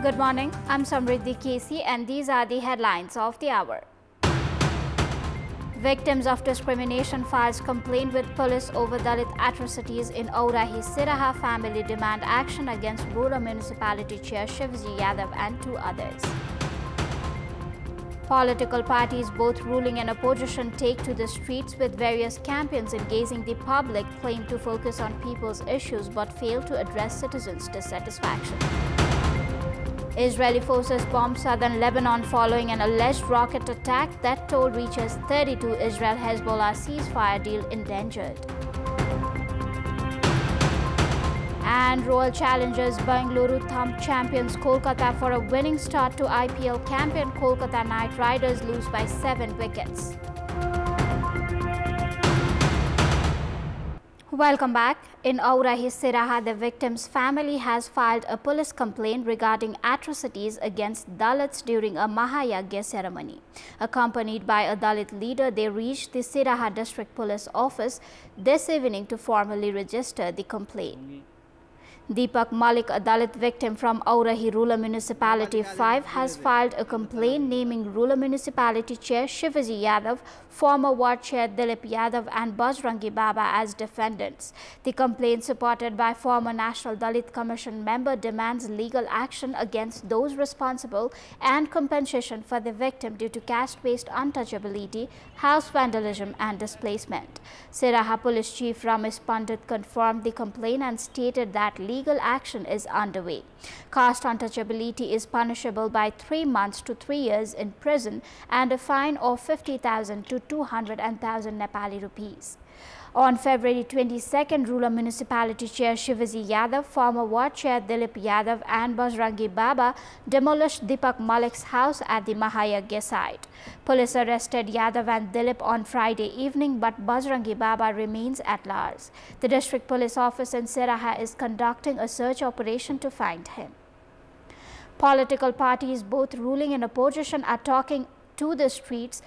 Good morning, I'm Samriddhi K.C. and these are the headlines of the hour. Victims of discrimination files complaint with police over Dalit atrocities in Aurahi Siraha. Family demand action against rural municipality chair Shivji Yadav and 2 others. Political parties, both ruling and opposition, take to the streets with various campaigns engaging the public, claim to focus on people's issues but fail to address citizens' dissatisfaction. Israeli forces bombed southern Lebanon following an alleged rocket attack. That toll reaches 32. Israel-Hezbollah ceasefire deal endangered. And Royal Challengers Bengaluru thumped champions Kolkata for a winning start to IPL campaign. Kolkata Knight Riders lose by 7 wickets. Welcome back. In Aurahi Siraha, the victim's family has filed a police complaint regarding atrocities against Dalits during a Mahayagya ceremony. Accompanied by a Dalit leader, they reached the Siraha District Police Office this evening to formally register the complaint. Deepak Malik, a Dalit victim from Aurahi Rural Municipality 5, has filed a complaint naming Rural Municipality Chair Shivaji Yadav, former Ward Chair Dilip Yadav and Bajrangi Baba as defendants. The complaint, supported by former National Dalit Commission member, demands legal action against those responsible and compensation for the victim due to caste-based untouchability, house vandalism and displacement. Siraha Police Chief Ramesh Pandit confirmed the complaint and stated that legal action is underway. Caste untouchability is punishable by 3 months to 3 years in prison and a fine of 50,000 to 200,000 Nepali rupees. On February 22nd, Rural Municipality Chair Shivaji Yadav, former Ward Chair Dilip Yadav and Bajrangi Baba demolished Deepak Malik's house at the Mahayagya site. Police arrested Yadav and Dilip on Friday evening, but Bajrangi Baba remains at large. The District Police Office in Siraha is conducting a search operation to find him. Political parties, both ruling and opposition, are talking to the streets,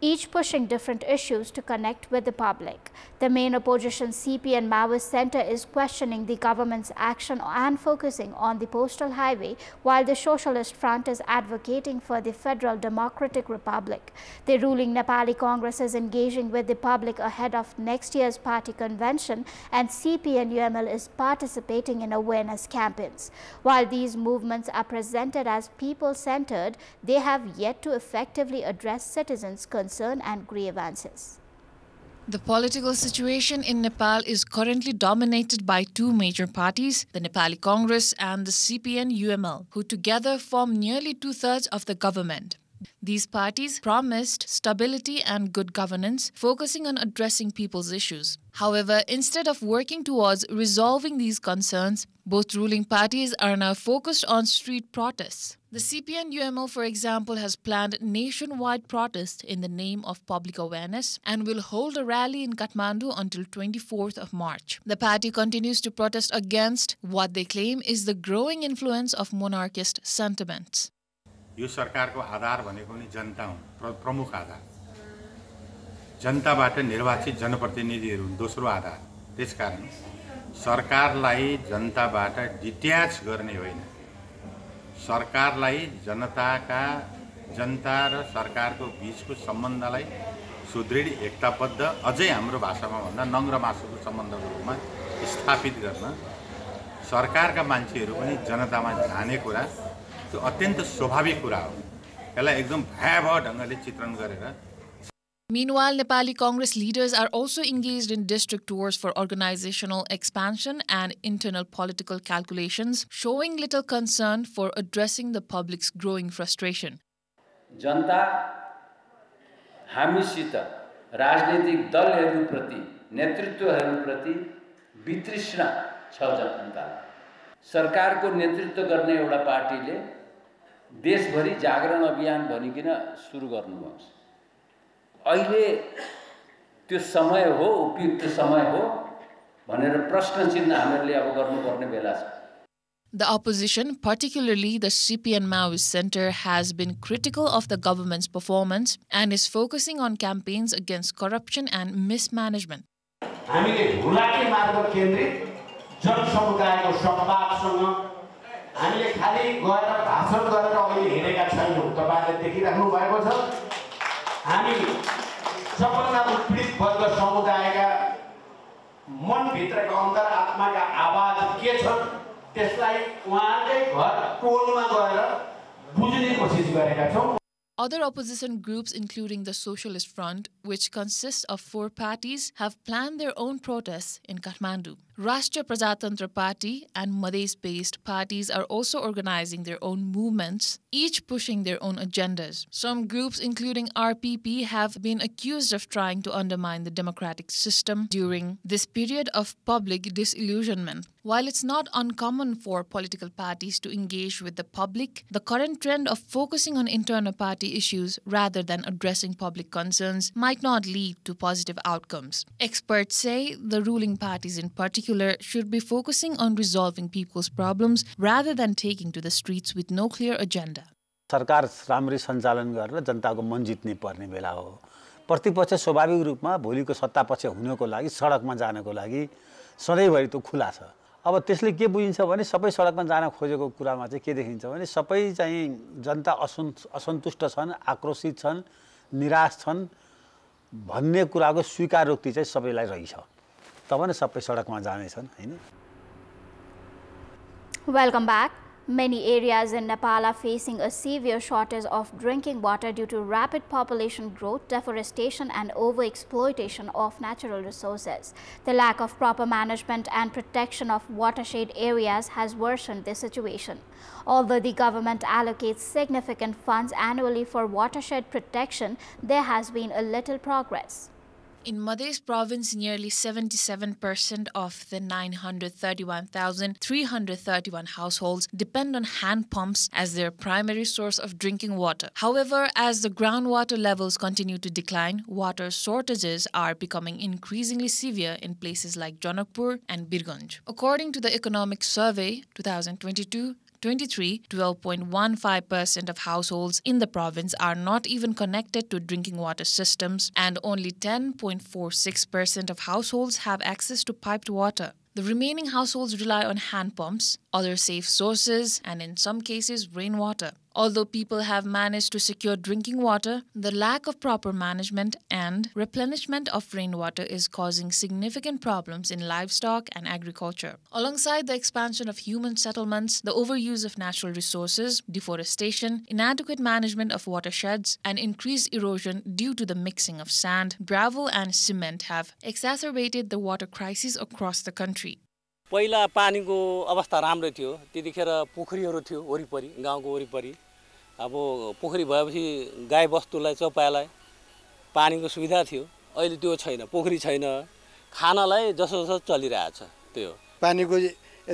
each pushing different issues to connect with the public. The main opposition CPN Maoist Center is questioning the government's action and focusing on the postal highway, while the Socialist Front is advocating for the Federal Democratic Republic. The ruling Nepali Congress is engaging with the public ahead of next year's party convention, and CPN-UML is participating in awareness campaigns. While these movements are presented as people-centered, they have yet to effectively address citizens' concerns and grievances. The political situation in Nepal is currently dominated by 2 major parties, the Nepali Congress and the CPN-UML, who together form nearly 2/3 of the government. These parties promised stability and good governance, focusing on addressing people's issues. However, instead of working towards resolving these concerns, both ruling parties are now focused on street protests. The CPN-UML, for example, has planned nationwide protests in the name of public awareness and will hold a rally in Kathmandu until 24th of March. The party continues to protest against what they claim is the growing influence of monarchist sentiments. यो सरकारको आधार भनेको नि जनता हुन्, प्रमुख आधार। जनताबाट निर्वाचित जनप्रतिनिधिहरू हुन् दोस्रो आधार। त्यसकारण सरकारलाई जनताबाट डिट्याच गर्ने होइन। सरकारलाई जनता र सरकारको बीचको सम्बन्धलाई सुदृढ एकताबद्ध, अझै हाम्रो भाषामा भन्दा नङ्ग्र मासुको सम्बन्धको रूपमा स्थापित गर्न सरकारका मान्छेहरू पनि जनतामा जाने कुरा त्यो अत्यन्त स्वाभाविक कुरा हो। यसलाई एकदम भयावह ढंगले चित्रण गरेर. Meanwhile, Nepali Congress leaders are also engaged in district tours for organizational expansion and internal political calculations, showing little concern for addressing the public's growing frustration. जनता हामीसित राजनीतिक दलहरूप्रति, नेतृत्वहरूप्रति वितृष्णा छ जनता। सरकारको नेतृत्व गर्ने एउटा पार्टीले देशभरि जागरण अभियान भनिकिन सुरु गर्नुभएको छ। अहिले त्यो समय हो, उपयुक्त समय हो भनेर प्रश्न चिन्ह हामीले अब गर्नुपर्ने बेला छ। The opposition, particularly the CPN Maoist Center, has been critical of the government's performance and is focusing on campaigns against corruption and mismanagement. हामीले हुलाकी मार्ग केन्द्रित जनसमुदायको संवादसँग हामीले खाली गएर भाषण गरेर अहिले हिँडेका छैनौँ। तपाईहरुले देखिराख्नु भएको छ हामी सबभन्दा उत्पीडित वर्ग समुदायका मनभित्रका अन्तरात्माका आवाज के छन् त्यसलाई उहाँकै घर टोलमा गएर बुझ्ने कोसिस गरेका छौँ। Other opposition groups, including the Socialist Front, which consists of 4 parties, have planned their own protests in Kathmandu. Rashtriya Prajatantra Party and Madhya-based parties are also organizing their own movements, each pushing their own agendas. Some groups, including RPP, have been accused of trying to undermine the democratic system during this period of public disillusionment. While it's not uncommon for political parties to engage with the public, the current trend of focusing on internal party issues rather than addressing public concerns might not lead to positive outcomes. Experts say the ruling parties in particular should be focusing on resolving people's problems rather than taking to the streets with no clear agenda. सरकार राम्ररी सञ्चालन गरेर जनताको मन जित्ने पर्ने बेला हो। प्रतिपक्ष स्वाभाविक रूपमा भोलिको सत्तापक्ष हुनको लागि सडकमा जानको लागि सधैँभरि त खुला छ। अब त्यसले के बुझिन्छ भने सबै सडकमा जान खोजेको कुरामा चाहिँ के देखिन्छ भने सबै चाहिँ जनता असन्तुष्ट छन्, आक्रोशित छन्, निराश छन् भन्ने कुराको स्वीकारोक्ति चाहिँ सबैलाई रहिछ। तब नै सबै सडकमा जानेछन् हैन। Welcome back. Many areas in Nepal are facing a severe shortage of drinking water due to rapid population growth, deforestation and overexploitation of natural resources. The lack of proper management and protection of watershed areas has worsened this situation. Although the government allocates significant funds annually for watershed protection, there has been a little progress. In Madhya province, nearly 77% of the 931,331 households depend on hand pumps as their primary source of drinking water. However, as the groundwater levels continue to decline, water shortages are becoming increasingly severe in places like Janakpur and Birganj. According to the Economic Survey 2022, 12.15% of households in the province are not even connected to drinking water systems, and only 10.46% of households have access to piped water. The remaining households rely on hand pumps, other safe sources, and in some cases, rainwater. Although people have managed to secure drinking water, the lack of proper management and replenishment of rainwater is causing significant problems in livestock and agriculture. Alongside the expansion of human settlements, the overuse of natural resources, deforestation, inadequate management of watersheds, and increased erosion due to the mixing of sand, gravel, and cement have exacerbated the water crisis across the country. पहिला पानीको अवस्था राम्रो थियो त्यतिखेर पोखरीहरू थियो वरिपरि गाउँको वरिपरि अब पोखरी भएपछि गाई बस्तुलाई चपाएलाई पानीको सुविधा थियो अहिले त्यो छैन पोखरी छैन खानालाई जसो जसो चलिरहेछ त्यो पानीको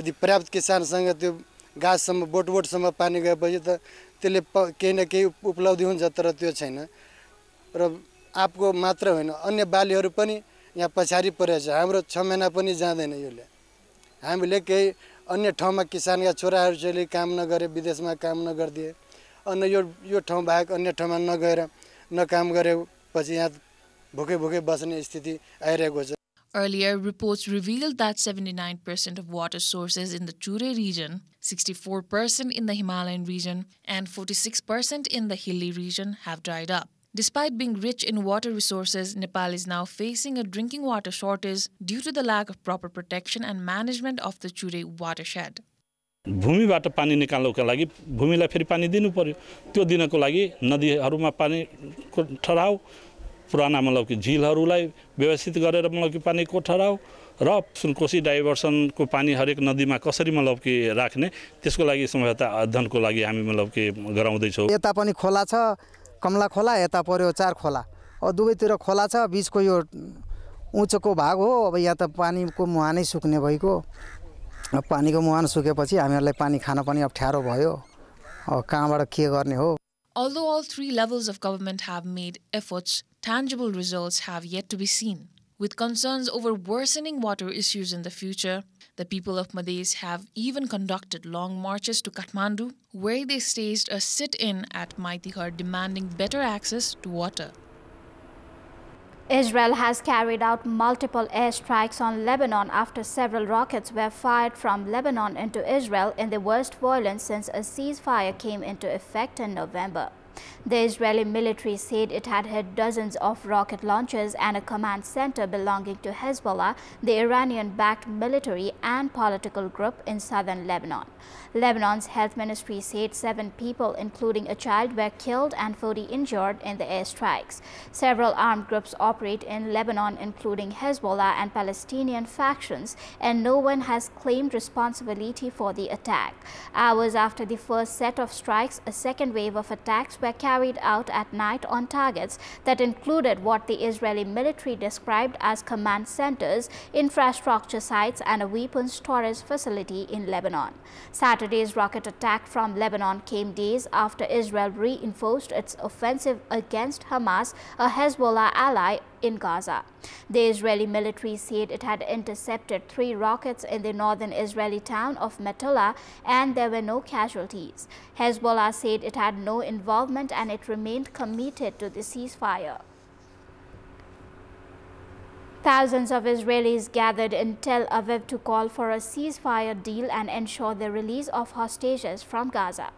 यदि पर्याप्त किसानसँग त्यो गाछसम्म बोटबोटसम्म पानी गएपछि त त्यसले केही न केही उपलब्धि हुन्छ तर त्यो छैन र आपको मात्र होइन अन्य बालीहरू पनि यहाँ पछाडी परेछ हाम्रो 6 महिना पनि जाँदैन योले हामीले केही अन्य ठाउँमा किसानका छोराहरू चाहिँ काम नगरे विदेशमा काम नगर्दिए अनि यो ठाउँ बाहेक अन्य ठाउँमा नगएर नकाम गरेपछि यहाँ भुके बस्ने स्थिति आइरहेको छ. Earlier, reports revealed that 79% of water sources in the Chure region, 64% in the Himalayan region, and 46% in the hilly region have dried up. Despite being rich in water resources, Nepal is now facing a drinking water shortage due to the lack of proper protection and management of the Chure watershed. भूमिबाट पानी निकाल्नको लागि भूमिलाई फेरि पानी दिनु पर्यो त्यो दिनको लागि नदीहरुमा पानीको ठहराव पुराना मतलब कि झिलहरुलाई व्यवस्थित गरेर मतलब कि पानीको ठहराव र सुनकोशी डाइभर्सनको पानी हरेक नदीमा कसरी मतलब कि राख्ने त्यसको लागि संभाव्यता अध्ययनको लागि हामी मतलब कि गराउँदै छौं. यता पनि खोला छ कमला खोला यता पर्यो चार खोला अब दुवैतिर खोला छ बीचको यो उच्चको भाग हो. अब यहाँ त पानीको मुहानै सुक्ने भइको पानीको मुहान सुकेपछि हामीहरुलाई पानी खान पनि अप्ठ्यारो भयो. अब कहाँबाट के गर्ने हो. Although all three levels of government have made efforts, tangible results have yet to be seen. With concerns over worsening water issues in the future, the people of Madhya have even conducted long marches to Kathmandu, where they staged a sit-in at Maitihar demanding better access to water. Israel has carried out multiple airstrikes on Lebanon after several rockets were fired from Lebanon into Israel in the worst violence since a ceasefire came into effect in November. The Israeli military said it had hit dozens of rocket launchers and a command center belonging to Hezbollah, the Iranian-backed military and political group in southern Lebanon. Lebanon's health ministry said 7 people, including a child, were killed and 40 injured in the airstrikes. Several armed groups operate in Lebanon, including Hezbollah and Palestinian factions, and no one has claimed responsibility for the attack. Hours after the first set of strikes, a second wave of attacks were carried out at night on targets that included what the Israeli military described as command centers, infrastructure sites, and a weapons storage facility in Lebanon. Saturday's rocket attack from Lebanon came days after Israel reinforced its offensive against Hamas, a Hezbollah ally in Gaza. The Israeli military said it had intercepted 3 rockets in the northern Israeli town of Metula and there were no casualties. Hezbollah said it had no involvement and it remained committed to the ceasefire. Thousands of Israelis gathered in Tel Aviv to call for a ceasefire deal and ensure the release of hostages from Gaza.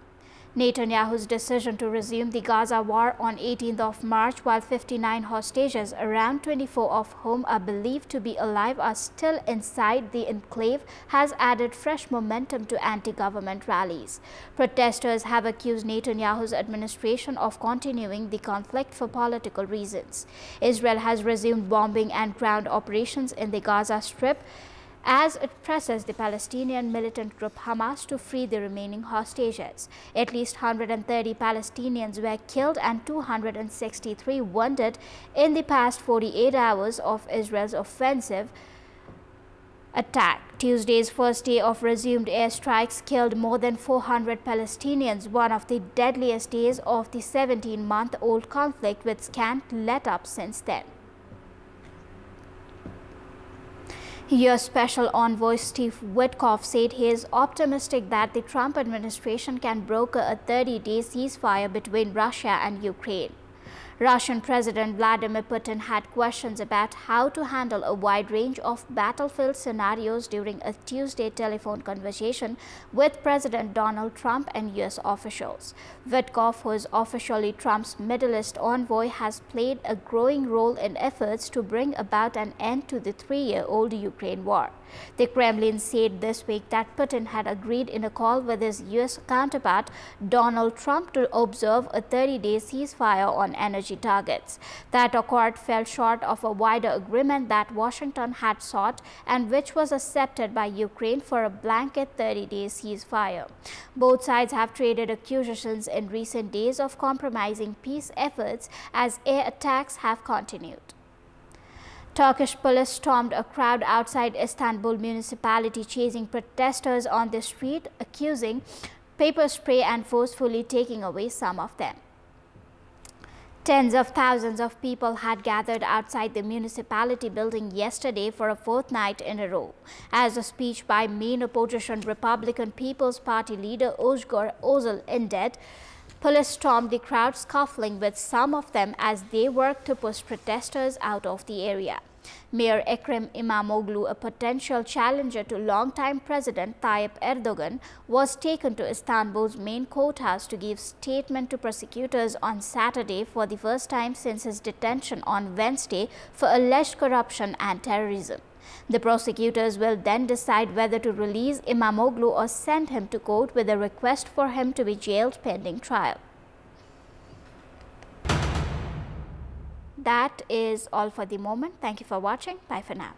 Netanyahu's decision to resume the Gaza war on 18th of March, while 59 hostages, around 24 of whom are believed to be alive, are still inside the enclave, has added fresh momentum to anti-government rallies. Protesters have accused Netanyahu's administration of continuing the conflict for political reasons. Israel has resumed bombing and ground operations in the Gaza Strip as it presses the Palestinian militant group Hamas to free the remaining hostages. At least 130 Palestinians were killed and 263 wounded in the past 48 hours of Israel's offensive attack. Tuesday's first day of resumed airstrikes killed more than 400 Palestinians, one of the deadliest days of the 17-month-old conflict, with scant let-up since then. U.S. Special Envoy Steve Witkoff said he is optimistic that the Trump administration can broker a 30-day ceasefire between Russia and Ukraine. Russian President Vladimir Putin had questions about how to handle a wide range of battlefield scenarios during a Tuesday telephone conversation with President Donald Trump and U.S. officials. Witkoff, who is officially Trump's Middle East envoy, has played a growing role in efforts to bring about an end to the 3-year-old Ukraine war. The Kremlin said this week that Putin had agreed in a call with his U.S. counterpart Donald Trump to observe a 30-day ceasefire on energy targets. That accord fell short of a wider agreement that Washington had sought and which was accepted by Ukraine for a blanket 30-day ceasefire. Both sides have traded accusations in recent days of compromising peace efforts as air attacks have continued. Turkish police stormed a crowd outside Istanbul municipality, chasing protesters on the street, accusing pepper spray and forcefully taking away some of them. Tens of thousands of people had gathered outside the municipality building yesterday for a 4th night in a row. As a speech by main opposition Republican People's Party leader Özgür Özel ended, police stormed the crowd, scuffling with some of them as they worked to push protesters out of the area. Mayor Ekrem İmamoğlu, a potential challenger to longtime President Tayyip Erdogan, was taken to Istanbul's main courthouse to give statement to prosecutors on Saturday for the first time since his detention on Wednesday for alleged corruption and terrorism. The prosecutors will then decide whether to release İmamoğlu or send him to court with a request for him to be jailed pending trial. That is all for the moment. Thank you for watching. Bye for now.